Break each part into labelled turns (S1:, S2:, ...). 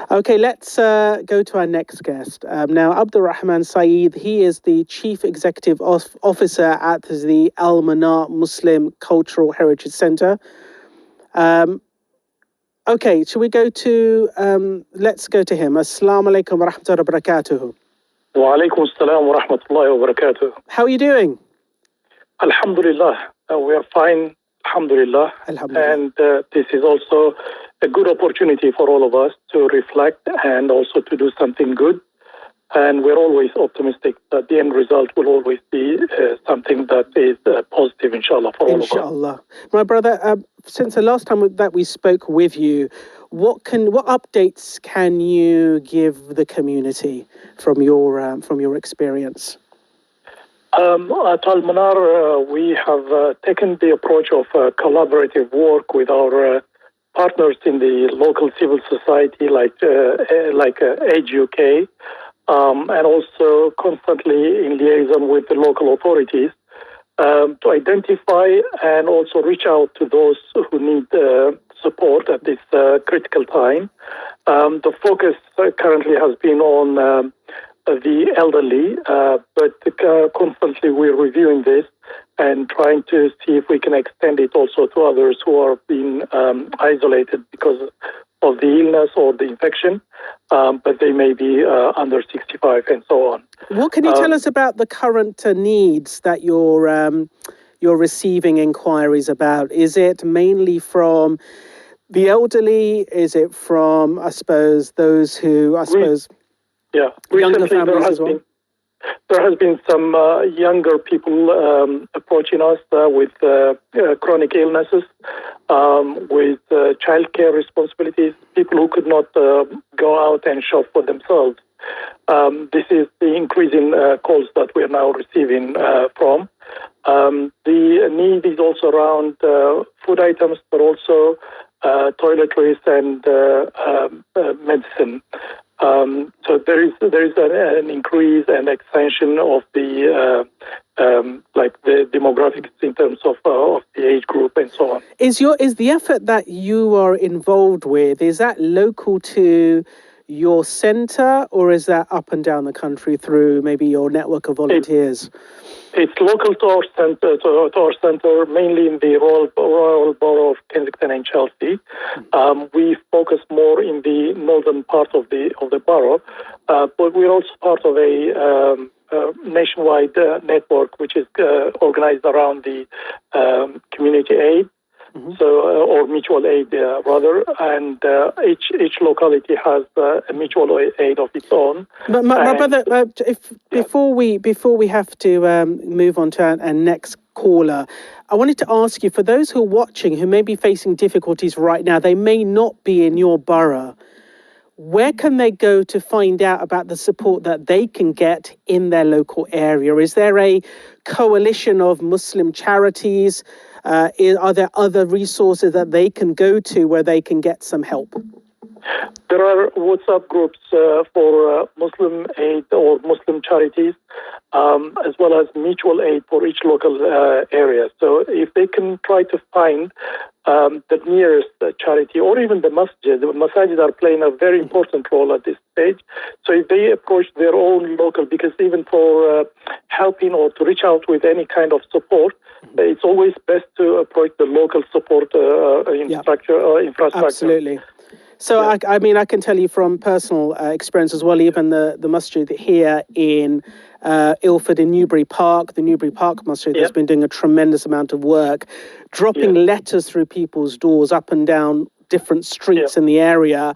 S1: Okay, let's go to our next guest. Now, Abdurrahman Saeed, he is the Chief Executive Officer at the Al-Manaar Muslim Cultural Heritage Centre. Okay, shall we go to, let's go to him. Assalamu alaikum wa rahmatullahi wa barakatuhu.
S2: Wa alaikum assalam wa rahmatullahi wa barakatuh.
S1: How are you doing?
S2: Alhamdulillah, we are fine, alhamdulillah.
S1: Alhamdulillah.
S2: And this is also a good opportunity for all of us to reflect and also to do something good. And we're always optimistic that the end result will always be something that is positive, inshallah, for all of us.
S1: Inshallah. My brother, since the last time that we spoke with you, what updates can you give the community from your experience?
S2: At Al-Manaar, we have taken the approach of collaborative work with our partners in the local civil society, like Age UK, and also constantly in liaison with the local authorities to identify and also reach out to those who need support at this critical time. The focus currently has been on the elderly, but constantly we're reviewing this and trying to see if we can extend it also to others who are being isolated because of the illness or the infection, but they may be under 65 and so on.
S1: What can you tell us about the current needs that you're receiving inquiries about? Is it mainly from the elderly? Is it from, I suppose, those who,
S2: Yeah,
S1: younger
S2: recently
S1: families as well?
S2: There has been some younger people approaching us with chronic illnesses, with childcare responsibilities, people who could not go out and shop for themselves. This is the increasing calls that we are now receiving from. The need is also around food items, but also toiletries and medicine. So there is an increase and expansion of the demographics in terms of the age group and so on.
S1: Is the effort that you are involved with, is that local to your centre, or is that up and down the country through maybe your network of volunteers?
S2: It's local to our centre, mainly in the Royal Borough of Kensington and Chelsea. We focus more in the northern part of the borough, but we're also part of a nationwide network which is organized around the community aid. Or mutual aid, rather, and each locality has a mutual aid of its own.
S1: But my brother, before we have to move on to our next caller, I wanted to ask you, for those who are watching who may be facing difficulties right now, they may not be in your borough. Where can they go to find out about the support that they can get in their local area? Is there a coalition of Muslim charities? Are there other resources that they can go to where they can get some help?
S2: There are WhatsApp groups for Muslim aid or Muslim charities, as well as mutual aid for each local area. So if they can try to find the nearest charity or even the masajid are playing a very important role at this stage. So if they approach their own local, because even for helping or to reach out with any kind of support, it's always best to approach the local support infrastructure.
S1: Absolutely. So I mean, I can tell you from personal experience as well, even the masjid here in Ilford in Newbury Park, the Newbury Park Masjid has been doing a tremendous amount of work, dropping letters through people's doors up and down different streets in the area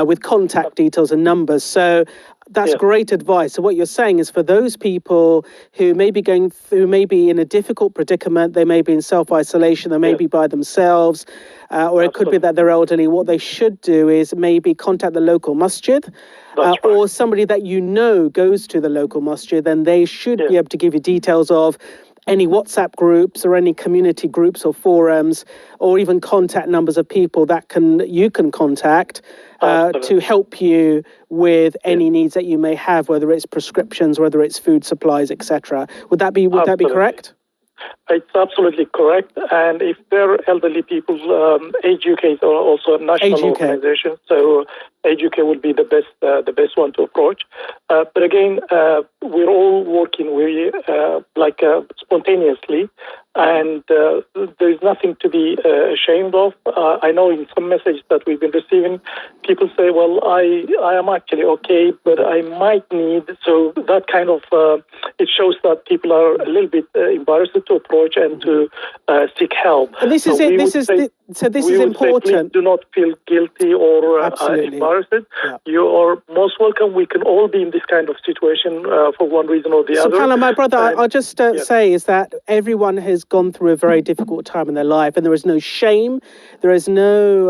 S1: with contact details and numbers. So that's great advice. So what you're saying is, for those people who may be in a difficult predicament, they may be in self-isolation, they may be by themselves, or it could be that they're elderly, what they should do is maybe contact the local masjid, or somebody that you know goes to the local masjid, then they should be able to give you details of any WhatsApp groups or any community groups or forums, or even contact numbers of people that you can contact to help you with any needs that you may have, whether it's prescriptions, whether it's food supplies, etc. Would that be correct?
S2: It's absolutely correct. And if they're elderly people, Age UK is also a national organization, so Educare will be the best one to approach. But again, we're all working spontaneously, and there's nothing to be ashamed of. I know in some messages that we've been receiving, people say, "Well, I am actually okay, but I might need." So that kind of it shows that people are a little bit embarrassed to approach and to seek help.
S1: And this is it. This is important.
S2: Say, please do not feel guilty or embarrassed.
S1: Yeah.
S2: You are most welcome. We can all be in this kind of situation for one reason or the other.
S1: Subhanallah, my brother, I'll just say is that everyone has gone through a very difficult time in their life, and there is no shame, there is no